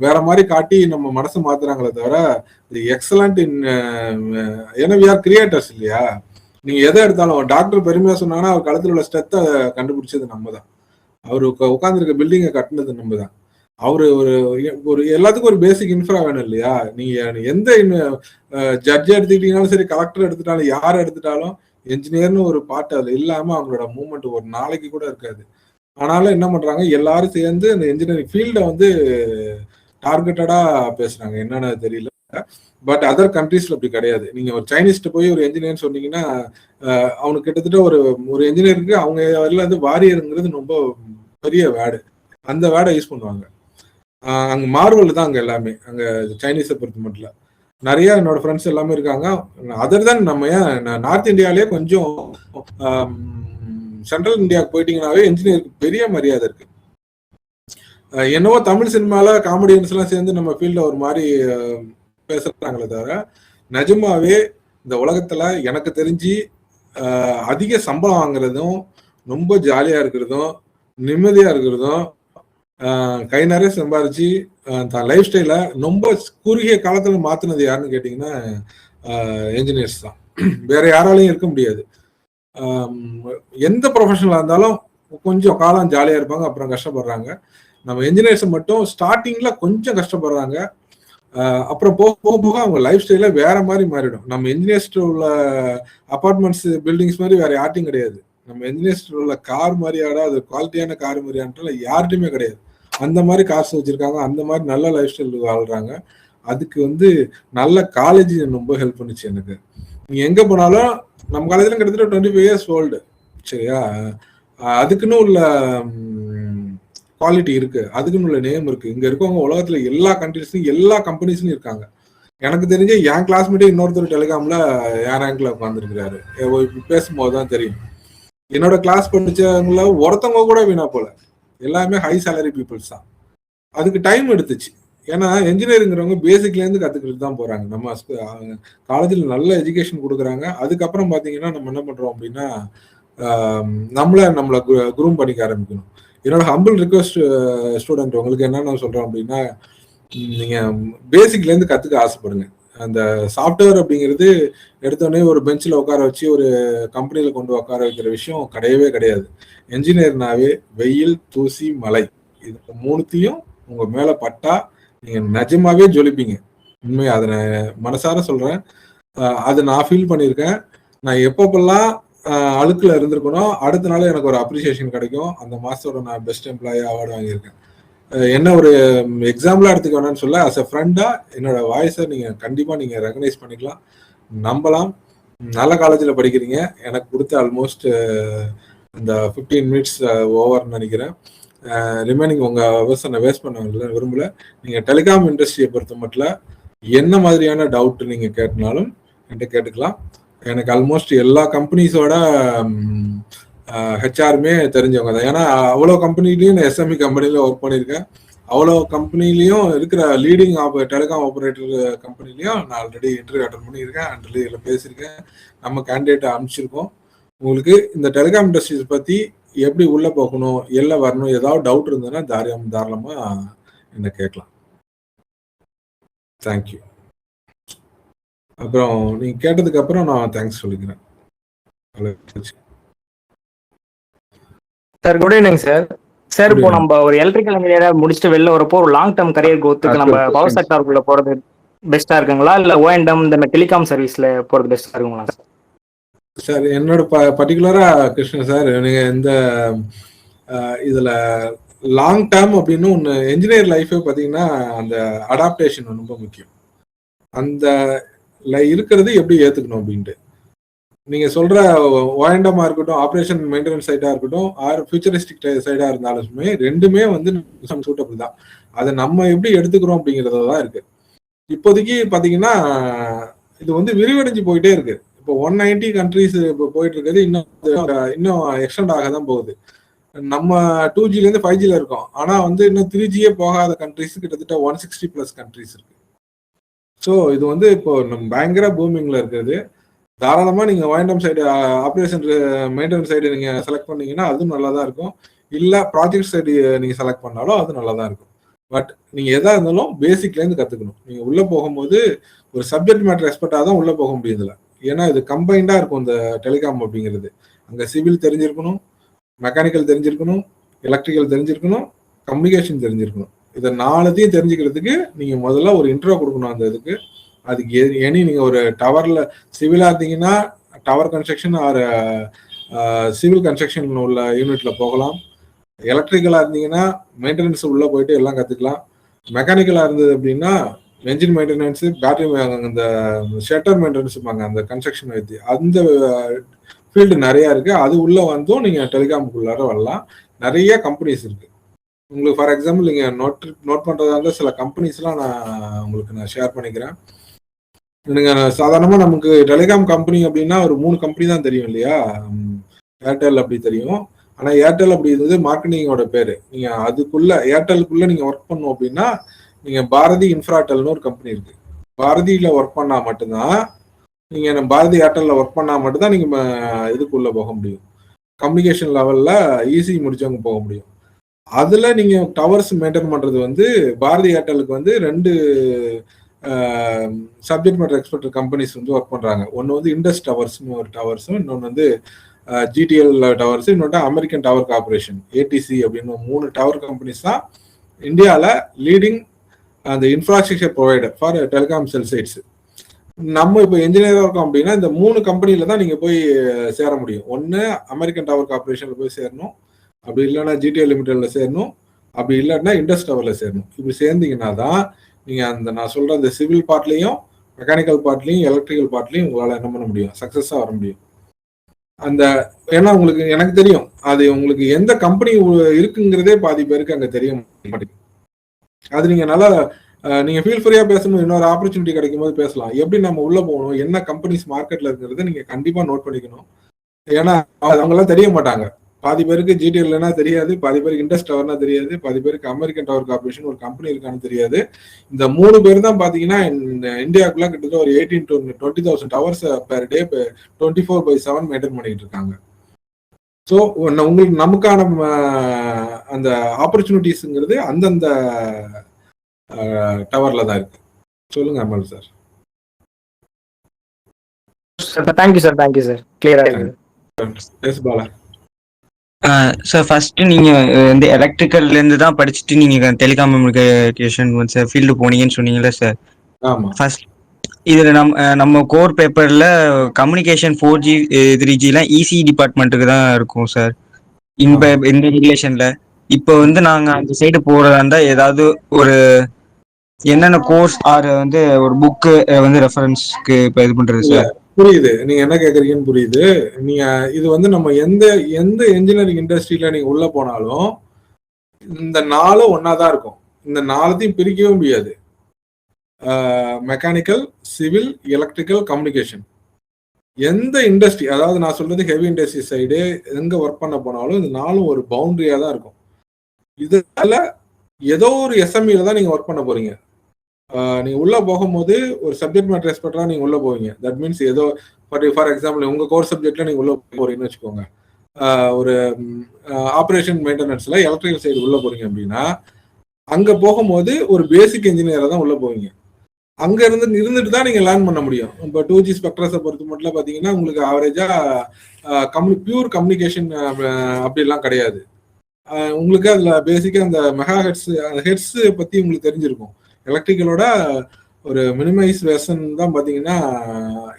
வேற மாதிரி காட்டி நம்ம மனசை மாத்துறாங்களே தவிர இது எக்ஸலண்ட் இன், ஏன்னா வி ஆர் கிரியேட்டர்ஸ் இல்லையா. நீங்க எதை எடுத்தாலும் டாக்டர் பெருமையா சொன்னாங்கன்னா அவர் களத்தில் உள்ள ஸ்ட்ரெத்தை கண்டுபிடிச்சது நம்ம தான். அவரு உட்காந்துருக்க பில்டிங்கை கட்டினது நம்ம தான். அவரு ஒரு எல்லாத்துக்கும் ஒரு பேசிக் இன்ஃப்ரா வேணும் இல்லையா. நீங்க எந்த ஜட்ஜ் எடுத்துக்கிட்டீங்கனாலும் சரி, கலெக்டர் எடுத்துட்டாலும், யார் எடுத்துட்டாலும் என்ஜினியர்னு ஒரு பாட்டு அதுல இல்லாம அவங்களோட மூவ்மெண்ட் ஒரு நாளைக்கு கூட இருக்காது. ஆனாலும் என்ன பண்றாங்க, எல்லாரும் சேர்ந்து அந்த இன்ஜினியரிங் ஃபீல்டை வந்து டார்கெட்டடா பேசுறாங்க. என்னன்னு தெரியல. பட் அதர் கண்ட்ரீஸ்ல அப்படி கிடையாது. நீங்க ஒரு சைனீஸ்ட்டு போய் ஒரு என்ஜினியர் சொன்னீங்கன்னா அவனுக்கு கிட்டத்தட்ட ஒரு என்ஜினியருக்கு அவங்க வந்து வாரியருங்கிறது ரொம்ப பெரிய வேர்டு. அந்த வேர்டை யூஸ் பண்ணுவாங்க. அங்கே மார்வல் தான் அங்கே எல்லாமே. அங்கே சைனீஸை பொறுத்த மட்டும் நிறைய என்னோட ஃப்ரெண்ட்ஸ் எல்லாமே இருக்காங்க. அதர் தான் நம்ம நார்த் இந்தியாவிலேயே கொஞ்சம் சென்ட்ரல் இந்தியாவுக்கு போயிட்டீங்கன்னாவே என்ஜினியருக்கு பெரிய மரியாதை இருக்கு. என்னவோ தமிழ் சினிமால காமெடியன்ஸ் எல்லாம் சேர்ந்து நம்ம ஃபீல்ட ஒரு மாதிரி பேசுறாங்களே தவிர நிஜமாவே இந்த உலகத்துல எனக்கு தெரிஞ்சு அதிக சம்பளம் வாங்குறதும், ரொம்ப ஜாலியா இருக்கிறதும், நிம்மதியா இருக்கிறதும், கை நிறைய சம்பாதிச்சு தான் லைஃப் ஸ்டைல ரொம்ப குறுகிய காலத்துல மாத்தினது யாருன்னு கேட்டீங்கன்னா என்ஜினியர்ஸ் தான். வேற யாராலையும் இருக்க முடியாது. எந்த ப்ரொஃபஷனலா இருந்தாலும் கொஞ்சம் காலம் ஜாலியா இருப்பாங்க, அப்புறம் கஷ்டப்படுறாங்க. நம்ம என்ஜினியர்ஸ் மட்டும் ஸ்டார்டிங்ல கொஞ்சம் கஷ்டப்படுறாங்க, அப்புறம் போக போக அவங்க லைஃப் ஸ்டைல வேற மாதிரி மாறிடும். நம்ம என்ஜினியர்ஸ் உள்ள அபார்ட்மெண்ட்ஸ், பில்டிங்ஸ் மாதிரி வேற யார்ட்டையும் கிடையாது. நம்ம என்ஜினியர்ஸ் உள்ள கார் மாதிரியாடா, அது குவாலிட்டியான கார் மாதிரியான்ட்டு யார்ட்டையுமே கிடையாது. அந்த மாதிரி கார்ஸ் வச்சிருக்காங்க, அந்த மாதிரி நல்ல லைஃப் ஸ்டைல் வாழ்றாங்க. அதுக்கு வந்து நல்ல காலேஜ் ரொம்ப ஹெல்ப் பண்ணுச்சு எனக்கு. நீங்க எங்க போனாலும் நம்ம காலேஜ்ல கிட்டத்தட்ட 25 years ஓல்டு, சரியா. அதுக்குன்னு உள்ள குவாலிட்டி இருக்கு, அதுக்குன்னு உள்ள நேம் இருக்கு. இங்க இருக்கவங்க உலகத்துல எல்லா கண்ட்ரீஸ்லயும் எல்லா கம்பெனிஸ்லயும் இருக்காங்க. எனக்கு தெரிஞ்ச என் கிளாஸ்மேட்டே இன்னொருத்தர் டெலிகாம்ல என் ரேங்க்ல உட்காந்துருக்கிறாரு. பேசும்போதுதான் தெரியும். என்னோட கிளாஸ் படிச்சவங்கள ஒருத்தவங்க கூட வீணா போல, எல்லாமே ஹை சேலரி பீப்புள்ஸ் தான். அதுக்கு டைம் எடுத்துச்சு. ஏன்னா என்ஜினியரிங்கிறவங்க பேசிக்லேருந்து கற்றுக்கிட்டு தான் போகிறாங்க. நம்ம காலேஜில் நல்ல எஜுகேஷன் கொடுக்குறாங்க. அதுக்கப்புறம் பார்த்தீங்கன்னா நம்ம என்ன பண்ணுறோம் அப்படின்னா நம்மளை குரூம் பண்ணிக்க ஆரம்பிக்கணும். என்னோட ஹம்பிள் ரிக்வெஸ்ட் ஸ்டூடெண்ட் உங்களுக்கு என்ன நான் சொல்கிறேன் அப்படின்னா, நீங்கள் பேசிக்லேருந்து கற்றுக்க ஆசைப்படுங்க. அந்த சாஃப்ட்வேர் அப்படிங்கிறது எடுத்தோடனே ஒரு பெஞ்சில் உட்கார வச்சு ஒரு கம்பெனியில் கொண்டு உட்கார வைக்கிற விஷயம் கிடையவே கிடையாது. என்ஜினியர்னாவே வெயில், தூசி, மழை இது மூணுத்தையும் உங்கள் மேலே பட்டா நீங்கள் நிஜமாவே ஜொலிப்பீங்க. உண்மையை அதை நான் மனசார சொல்கிறேன். அதை நான் ஃபீல் பண்ணியிருக்கேன். நான் எப்பப்பெல்லாம் அழுக்கில் இருந்திருக்கணும், அடுத்த நாள் எனக்கு ஒரு அப்ரிசியேஷன் கிடைக்கும். அந்த மாதத்தோட நான் பெஸ்ட் எம்ப்ளாயி அவார்டு வாங்கியிருக்கேன். என்ன ஒரு எக்ஸாம்பிளா எடுத்துக்க வேணாம்னு சொல்ல, அஸ் அ ஃப்ரெண்டா என்னோட வாய்ஸை நீங்க கண்டிப்பா நீங்க ரெகனைஸ் பண்ணிக்கலாம், நம்பலாம். நல்ல காலேஜில் படிக்கிறீங்க. எனக்கு கொடுத்த ஆல்மோஸ்ட் இந்த 15 மினிட்ஸ் ஓவர்னு நினைக்கிறேன். ரிமைனிங் உங்க அவசரம் வேஸ்ட் பண்ண விரும்பல. நீங்க டெலிகாம் இண்டஸ்ட்ரியை பொறுத்த மட்டும் என்ன மாதிரியான டவுட் நீங்க கேட்டனாலும் என்கிட்ட கேட்டுக்கலாம். எனக்கு ஆல்மோஸ்ட் எல்லா கம்பெனிஸோட ஹெச்ஆருமே தெரிஞ்சவங்க தான். ஏன்னா அவ்வளோ கம்பெனிலையும் நான் எஸ்எம்இ கம்பெனியில் ஒர்க் பண்ணியிருக்கேன். அவ்வளோ கம்பெனிலையும் இருக்கிற லீடிங் டெலிகாம் ஆப்ரேட்டர் கம்பெனிலையும் நான் ஆல்ரெடி இன்டர்வியூ அட்டன் பண்ணியிருக்கேன், இதில் பேசியிருக்கேன், நம்ம கேண்டிடேட்டை அனுப்பிச்சிருக்கோம். உங்களுக்கு இந்த டெலிகாம் இண்டஸ்ட்ரீஸ் பற்றி எப்படி உள்ளே போகணும், எல்லாம் வரணும், ஏதாவது டவுட் இருந்ததுன்னா தாராளமாக என்ன கேட்கலாம். தேங்க்யூ. அப்புறம் நீங்கள் கேட்டதுக்கு அப்புறம் நான் தேங்க்ஸ் சொல்லிக்கிறேன். Sir good evening sir. Sir இப்போ நம்ம ஒரு எலக்ட்ரிக்கல் இன்ஜினியரா முடிச்சுட்டு வெளில வரப்போ ஒரு லாங் டேர்ம் கரியர் கோத்துக்கு நம்ம பவர் செக்டாருக்குள்ள போறது பெஸ்டா இருக்குங்களா, இல்ல ஓஎன்டம் இந்த டெலிகாம் சர்வீஸ்ல போறது பெஸ்டா இருக்குங்களா சார்? சார் என்னோட பர்டிகுலரா கிருஷ்ணன் சார், நீங்க இந்த இதுல லாங் டேர்ம் அப்படின்னு ஒன்று என்ஜினியர் லைஃபே பார்த்தீங்கன்னா அந்த அடாப்டேஷன் ரொம்ப முக்கியம். அந்த இருக்கிறது எப்படி ஏற்றுக்கணும் அப்படின்ட்டு நீங்க சொல்ற ஓஎன்டமா இருக்கட்டும், ஆப்ரேஷன் மெயின்டெனன்ஸ் சைடா இருக்கட்டும், ஆர் ஃபியூச்சரிஸ்டிக் சைடா இருந்தாலுமே ரெண்டுமே வந்து சூட்டபிள் தான். அதை நம்ம எப்படி எடுத்துக்கிறோம் அப்படிங்கிறத தான் இருக்கு. இப்போதைக்கு பாத்தீங்கன்னா இது வந்து விரிவடைஞ்சு போயிட்டே இருக்கு. இப்போ 190 கண்ட்ரிஸ் இப்போ போயிட்டு இருக்கிறது இன்னும் எக்ஸ்டெண்ட் ஆக தான் போகுது. நம்ம 2Gல இருந்து 5Gல இருக்கோம். ஆனா வந்து இன்னும் 3Gயே போகாத கண்ட்ரிஸ் கிட்டத்தட்ட 160+ கண்ட்ரிஸ் இருக்கு. ஸோ இது வந்து இப்போ நம்ம பயங்கர பூமிங்ல இருக்கிறது. தாராளமா நீங்க ஓஎன்டம் சைடு, ஆப்ரேஷன் மெயின்டெனன்ஸ் சைடு நீங்க செலக்ட் பண்ணீங்கன்னா அதுவும் நல்லா தான் இருக்கும். இல்ல ப்ராஜெக்ட் சைடு நீங்க செலக்ட் பண்ணாலும் அது நல்லா தான் இருக்கும். பட் நீங்க எதா இருந்தாலும் பேசிக்ல இருந்து கத்துக்கணும். நீங்க உள்ள போகும்போது ஒரு சப்ஜெக்ட் மேட்டர் எக்ஸ்பர்ட்டா தான் உள்ள போக முடியுதுல. ஏன்னா இது கம்பைண்டா இருக்கும் இந்த டெலிகாம் அப்படிங்கிறது. அங்க சிவில் தெரிஞ்சிருக்கணும், மெக்கானிக்கல் தெரிஞ்சிருக்கணும், எலக்ட்ரிக்கல் தெரிஞ்சிருக்கணும், கம்யூனிகேஷன் தெரிஞ்சிருக்கணும். இதை 4த்தையும் தெரிஞ்சுக்கிறதுக்கு நீங்க முதல்ல ஒரு இன்ட்ரோ கொடுக்கணும் அந்த இதுக்கு. அதுக்கு நீங்க ஒரு டவர்ல சிவிலா இருந்தீங்கன்னா tower construction R civil construction உள்ள யூனிட்ல போகலாம். எலக்ட்ரிக்கலா இருந்தீங்கன்னா மெயின்டெனன்ஸ் உள்ள போயிட்டு எல்லாம் கத்துக்கலாம். மெக்கானிக்கலா இருந்தது அப்படின்னா என்ஜின் மெயின்டெனன்ஸ், பேட்டரி, அந்த ஷட்டர் மெயின்டெனன்ஸ் அந்த கன்ஸ்ட்ரக்ஷன் வைத்து அந்த ஃபீல்டு நிறைய இருக்கு. அது உள்ள வந்தும் நீங்க டெலிகாமுக்குள்ளார வரலாம். நிறைய கம்பெனிஸ் இருக்கு. உங்களுக்கு ஃபார் எக்ஸாம்பிள் நீங்க நோட் பண்றதா இருந்தால் சில கம்பெனிஸ்லாம் நான் ஷேர் பண்ணிக்கிறேன். நீங்க சாதாரணமா நமக்கு டெலிகாம் கம்பெனி அப்படின்னா ஒரு 3 கம்பெனி தான் தெரியும் இல்லையா? ஏர்டெல் அப்படி தெரியும். ஆனா ஏர்டெல் அப்படிங்கிறது மார்க்கெட்டிங்கோட பேரு. நீங்க அதுக்குள்ள ஏர்டெலுக்குள்ள நீங்க ஒர்க் பண்ணும் அப்படின்னா நீங்க பாரதி இன்ஃப்ராடெல்னு ஒரு கம்பெனி இருக்கு. பாரதியில ஒர்க் பண்ணா மட்டும்தான் நீங்க பாரதி ஏர்டெல்ல ஒர்க் பண்ணா மட்டும்தான் நீங்க இதுக்குள்ள போக முடியும். கம்யூனிகேஷன் லெவல்ல ஈஸி முடிச்சவங்க போக முடியும். அதுல நீங்க டவர்ஸ் மெயின்டைன் பண்றது வந்து பாரதி ஏர்டெலுக்கு வந்து 2 சப்ஜெக்ட் மேட்டர் எக்ஸ்பர்ட் கம்பெனிஸ் வந்து ஒர்க் பண்றாங்க. ஒன்னு வந்து இண்டஸ் டவர்ஸ்னு ஒரு டவர்ஸும், இன்னொன்று வந்து ஜிடிஎல் டவர்ஸ், இன்னொன்று அமெரிக்கன் டவர் கார்பரேஷன் ஏடிசி அப்படின்னு 3 டவர் கம்பெனிஸ் தான் இந்தியாவில் லீடிங் அந்த infrastructure provider for telecom cell sites. நம்ம இப்போ என்ஜினியராக இருக்கோம் அப்படின்னா இந்த 3 கம்பெனியில தான் நீங்கள் போய் சேர முடியும். ஒன்று அமெரிக்கன் டவர் கார்பரேஷனில் போய் சேரணும், அப்படி இல்லைன்னா ஜிடிஎல் லிமிடெட்ல சேரணும், அப்படி இல்லைன்னா இண்டஸ் டவரில் சேரணும். இப்படி சேர்ந்தீங்கன்னா தான் நீங்கள் அந்த நான் சொல்கிற அந்த சிவில் பார்ட்லையும் மெக்கானிக்கல் பார்ட்லையும் எலக்ட்ரிக்கல் பார்ட்லையும் உங்களால் என்ன பண்ண முடியும், சக்ஸஸாக வர முடியும். அந்த ஏன்னா உங்களுக்கு எனக்கு தெரியும் அது உங்களுக்கு எந்த கம்பெனி இருக்குங்கிறதே பாதி பேருக்கு அங்கே தெரிய மாட்டேங்குது. அது நீங்கள் நல்லா நீங்கள் ஃபீல் ஃப்ரீயாக பேசணும். இன்னொரு ஆப்பர்ச்சுனிட்டி கிடைக்கும் போது பேசலாம். எப்படி நம்ம உள்ளே போகணும், என்ன கம்பெனிஸ் மார்க்கெட்டில் இருக்கிறத நீங்கள் கண்டிப்பாக நோட் பண்ணிக்கணும். ஏன்னா அவங்கெல்லாம் தெரிய மாட்டாங்க. பாதி பேருக்கு ஜிடிஎல்னா தெரியாது, பாதி பேருக்கு இண்டஸ் டவர்னா தெரியாது, பாதி பேருக்கு அமெரிக்கன் டவர் கார்பரேஷன் ஒரு கம்பெனி இருக்கான்னு தெரியாது. இந்த 3 பேர் தான் பார்த்தீங்கன்னா இந்தியாவுக்குலாம் கிட்டத்தட்ட ஒரு 18 to 20,000 towers per day 24/7 maintain பண்ணிட்டு இருக்காங்க. ஸோ உங்களுக்கு நமக்கான அந்த ஆப்பர்ச்சுனிட்டிஸுங்கிறது அந்தந்த டவர்ல தான் இருக்கு. சொல்லுங்க அமல் சார். தேங்க்யூ சார் கிளியரா இருக்கு. எஸ் பாலா. சார் ஃபர்ஸ்ட் நீங்க வந்து எலக்ட்ரிக்கல்ல இருந்து தான் படிச்சுட்டு நீங்க டெலிகம்யூனிகேஷன் ஃபீல்டு போனீங்கன்னு சொன்னீங்கல்ல சார். ஆமா. ஃபர்ஸ்ட் இதுல நம்ம கோர் பேப்பர்ல கம்யூனிகேஷன் 4G 3G எல்லாம் இசி டிபார்ட்மெண்ட்டுக்கு தான் இருக்கும் சார் இந்த ரெகுலேஷன்ல. இப்போ வந்து நாங்க அந்த சைடு போறதா இருந்தா ஏதாவது ஒரு என்னென்ன கோர்ஸ் ஆர் வந்து ஒரு புக்கு வந்து ரெஃபரன்ஸ்க்கு இப்போ இது பண்றது சார்? புரியுது நீங்க என்ன கேக்குறீங்கன்னு புரியுது. நீங்க இது வந்து நம்ம எந்த இன்ஜினியரிங் இண்டஸ்ட்ரியில நீங்க உள்ள போனாலும் இந்த 4 ஒன்னாதான் இருக்கும். இந்த 4த்தையும் பிரிக்கவே முடியாது. Mechanical, civil, electrical, communication. எந்த இண்டஸ்ட்ரி, அதாவது நான் சொல்றது ஹெவி இண்டஸ்ட்ரி சைடு எங்க ஒர்க் பண்ண போனாலும் இந்த 4ம் ஒரு பவுண்டரியா தான் இருக்கும். இதுல ஏதோ ஒரு எஸ்எம்இல தான் நீங்க ஒர்க் பண்ண போறீங்க. நீங்க உள்ள போகும்போது ஒரு சப்ஜெக்ட் மேட்டர் எக்ஸ்பர்ட்டா நீங்க உள்ள போவீங்க. தட் மீன்ஸ் ஏதோ ஃபார் எக்ஸாம்பிள் உங்க கோர் சப்ஜெக்ட்ல நீங்க உள்ள போறீங்கன்னு வச்சுக்கோங்க. ஒரு ஆப்ரேஷன் மெயின்டெனன்ஸ்ல எலக்ட்ரிக்கல் சைடு உள்ள போறீங்க அப்படின்னா அங்க போகும்போது ஒரு பேசிக் இன்ஜினியரா தான் உள்ள போவீங்க. அங்க இருந்துட்டு தான் நீங்க லேர்ன் பண்ண முடியும். இப்போ 2G ஸ்பெக்ட்ரஸை பொறுத்த மட்டும் பாத்தீங்கன்னா உங்களுக்கு ஆவரேஜா பியூர் கம்யூனிகேஷன் அப்படிலாம் கிடையாது. உங்களுக்கு அதுல பேசிக்கா அந்த மெகா ஹெட்ஸ் பத்தி உங்களுக்கு தெரிஞ்சிருக்கும். எலக்ட்ரிக்கலோட ஒரு மினிமைஸ் வெர்ஷன் தான் பாத்தீங்கன்னா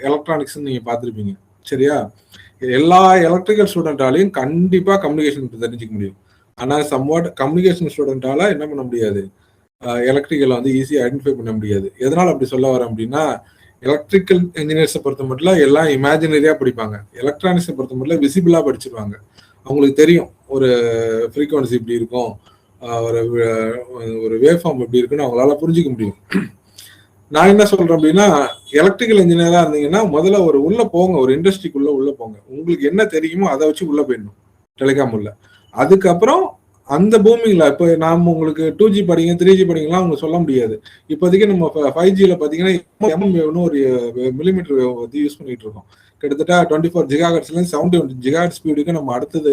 எலக்ட்ரானிக்ஸ் நீங்க பார்த்துருப்பீங்க. சரியா? எல்லா எலக்ட்ரிக்கல் ஸ்டூடெண்டாலையும் கண்டிப்பா கம்யூனிகேஷன் தெரிஞ்சுக்க முடியும். ஆனா சம்வாட் கம்யூனிகேஷன் ஸ்டூடெண்டால என்ன பண்ண முடியாது, எலக்ட்ரிக்கலை வந்து ஈஸியாக ஐடென்டிஃபை பண்ண முடியாது. எதனால அப்படி சொல்ல வரேன் அப்படின்னா, எலக்ட்ரிக்கல் இன்ஜினியர்ஸை பொறுத்த மட்டும் எல்லாம் இமேஜினரியா படிப்பாங்க. எலக்ட்ரானிக்ஸை பொறுத்த மட்டும் விசிபிளா படிச்சிருவாங்க. அவங்களுக்கு தெரியும் ஒரு ஃப்ரீக்வன்சி இப்படி இருக்கும், ஒரு வேவ் ஃபார்ம் எப்படி இருக்குன்னு அவங்களால புரிஞ்சிக்க முடியும். நான் என்ன சொல்றேன் அப்படின்னா, எலக்ட்ரிக்கல் இன்ஜினியரா இருந்தீங்கன்னா முதல்ல உள்ள போங்க, ஒரு இண்டஸ்ட்ரிக்குள்ள உள்ள போங்க. உங்களுக்கு என்ன தெரியுமோ அதை வச்சு உள்ள போயிடணும் டெலிகாம் உள்ள. அதுக்கப்புறம் அந்த பூமிங்ல இப்போ நாம உங்களுக்கு 2G படிங்க 3G படிக்கலாம் அவங்க சொல்ல முடியாது. இப்போதைக்கு நம்ம 5Gல பாத்தீங்கன்னா எம்எம் ஒரு மில்லிமீட்டர் வந்து யூஸ் பண்ணிட்டு இருக்கோம். கிட்டத்தட்ட 24 GHz 70 GHz ஸ்பீடுக்கு நம்ம அடுத்தது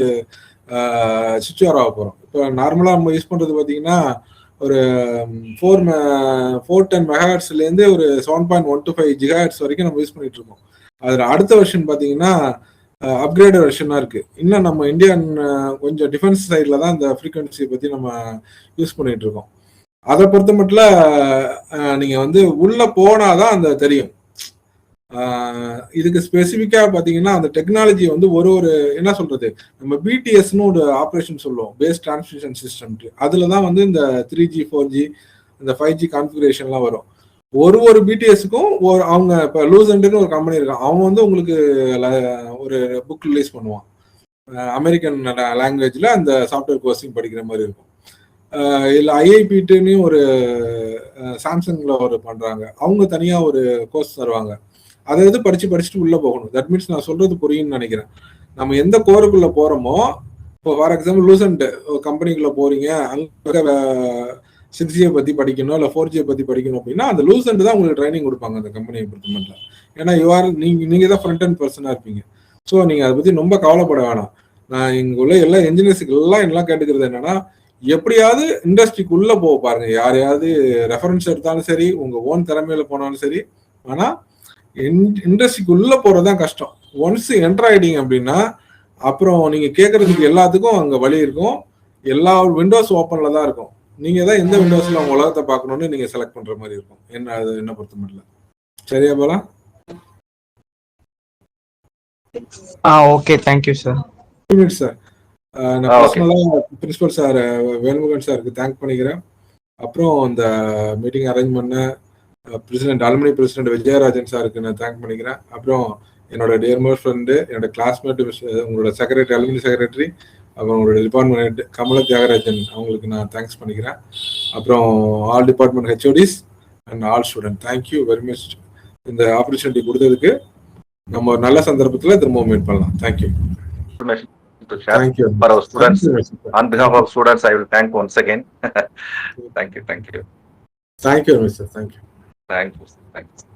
சுவிட்ச் ஓவர் ஆக போறோம். இப்போ நார்மலா நம்ம யூஸ் பண்றது பாத்தீங்கன்னா ஒரு 410 மெகாஹெர்ட்ஸ்ல இருந்து ஒரு 7.125 GHz வரைக்கும் நம்ம யூஸ் பண்ணிட்டு இருக்கோம். அதுல அடுத்த வெர்ஷன் பாத்தீங்கன்னா அப்கிரேட் வெர்ஷனா இருக்கு. இன்னும் நம்ம இந்தியன் கொஞ்சம் டிஃபென்ஸ் சைட்ல தான் இந்த ஃப்ரீக்வன்சி பத்தி நம்ம யூஸ் பண்ணிட்டு இருக்கோம். அதை பொறுத்த மட்டும் நீங்க வந்து உள்ள போனாதான் அந்த தெரியும். இதுக்கு ஸ்பெசிஃபிக்கா பாத்தீங்கன்னா அந்த டெக்னாலஜி வந்து ஒரு என்ன சொல்றது, நம்ம பிடிஎஸ்னு ஒரு ஆப்ரேஷன் சொல்லுவோம், பேஸ் டிரான்ஸ்மிஷன் சிஸ்டம். அதுலதான் வந்து இந்த 3G 4G இந்த 5G கான்ஃபிகரேஷன்லாம் வரும். ஒரு பிடிஎஸ்க்கும் அவங்க இப்போ லூசன்ட்னு ஒரு கம்பெனி இருக்கான், அவன் வந்து உங்களுக்கு ஒரு புக் ரிலீஸ் பண்ணுவான். அமெரிக்கன் லாங்குவேஜ்ல அந்த சாஃப்ட்வேர் கோர்ஸையும் படிக்கிற மாதிரி இருக்கும். இல்லை ஐஐபிட்டுன்னு ஒரு சாம்சங்ல பண்றாங்க, அவங்க தனியா ஒரு கோர்ஸ் தருவாங்க. அதை படிச்சுட்டு உள்ள போகணும். தட் மீன்ஸ் நான் சொல்றது புரியும்னு நினைக்கிறேன். நம்ம எந்த கோருக்குள்ள போறோமோ, இப்போ ஃபார் எக்ஸாம்பிள் லூசன்ட் கம்பெனிக்குள்ள போறீங்க, அங்க 6G பத்தி படிக்கணும் இல்லை 4G பத்தி படிக்கணும் அப்படின்னா அந்த லூசன்ட் தான் உங்களுக்கு ட்ரைனிங் கொடுப்பாங்க அந்த கம்பெனியை பொறுத்த மட்டும். ஏன்னா நீங்க தான் ஃப்ரண்ட் அண்ட் பர்சனா இருப்பீங்க. ஸோ நீங்க அதை பத்தி ரொம்ப கவலைப்பட வேணாம். நான் இங்க உள்ள எல்லா என்ஜினியர்ஸுக்கு எல்லாம் கேட்டுக்கிறது என்னன்னா, எப்படியாவது இண்டஸ்ட்ரிக்குள்ள போக பாருங்க. யாரையாவது ரெஃபரன்ஸ் எடுத்தாலும் சரி, உங்க ஓன் திறமையில போனாலும் சரி. ஆனா இண்டஸ்ட்ரிக்குள்ள போறதுதான் கஷ்டம். ஒன்ஸ் என்டர் ஆயிட்டீங்க அப்படின்னா அப்புறம் நீங்க கேட்கறதுக்கு எல்லாத்துக்கும் அங்க வழி இருக்கும். எல்லா விண்டோஸ் ஓப்பன்ல தான் இருக்கும். நீங்க தான் எந்த விண்டோஸ்ல உங்க உலகத்தை பார்க்கணும்னு நீங்க செலக்ட் பண்ற மாதிரி இருக்கும். என்ன பொறுத்த மட்டும். சரியா போல? Okay, thank you sir. சார் நான் பர்சனலா பிரின்சிபல் சார் வேல்முருகன் சாருக்கு தேங்க் பண்ணிக்கிறேன். அப்புறம் இந்த மீட்டிங் அரேஞ்ச் பண்ண பிரசிடென்ட் அலுமினி பிரசிடென்ட் விஜயராஜன் சாருக்கு நான் தேங்க் பண்ணிக்கிறேன். அப்புறம் என்னோட டியர்மோஸ்ட் ஃப்ரெண்டு, என்னோட கிளாஸ்மேட், உங்களோட செக்ரட்டரி, அலுமினி செக்ரட்டரி, அப்புறம் உங்களோட டிபார்ட்மெண்ட் கமல தியாகராஜன், அவங்களுக்கு நான் தேங்க்ஸ் பண்ணிக்கிறேன். அப்புறம் all department HODs and all student, thank you very much. இந்த ஆப்பர்ச்சுனிட்டி கொடுத்ததுக்கு நம்ம ஒரு நல்ல சந்தர்ப்பத்தில் திரும்ப மீட் பண்ணலாம். Thank you. To share for our students. On behalf of students, I will thank once again. Thank you. Thank you, Mr. Thank you. Thank you.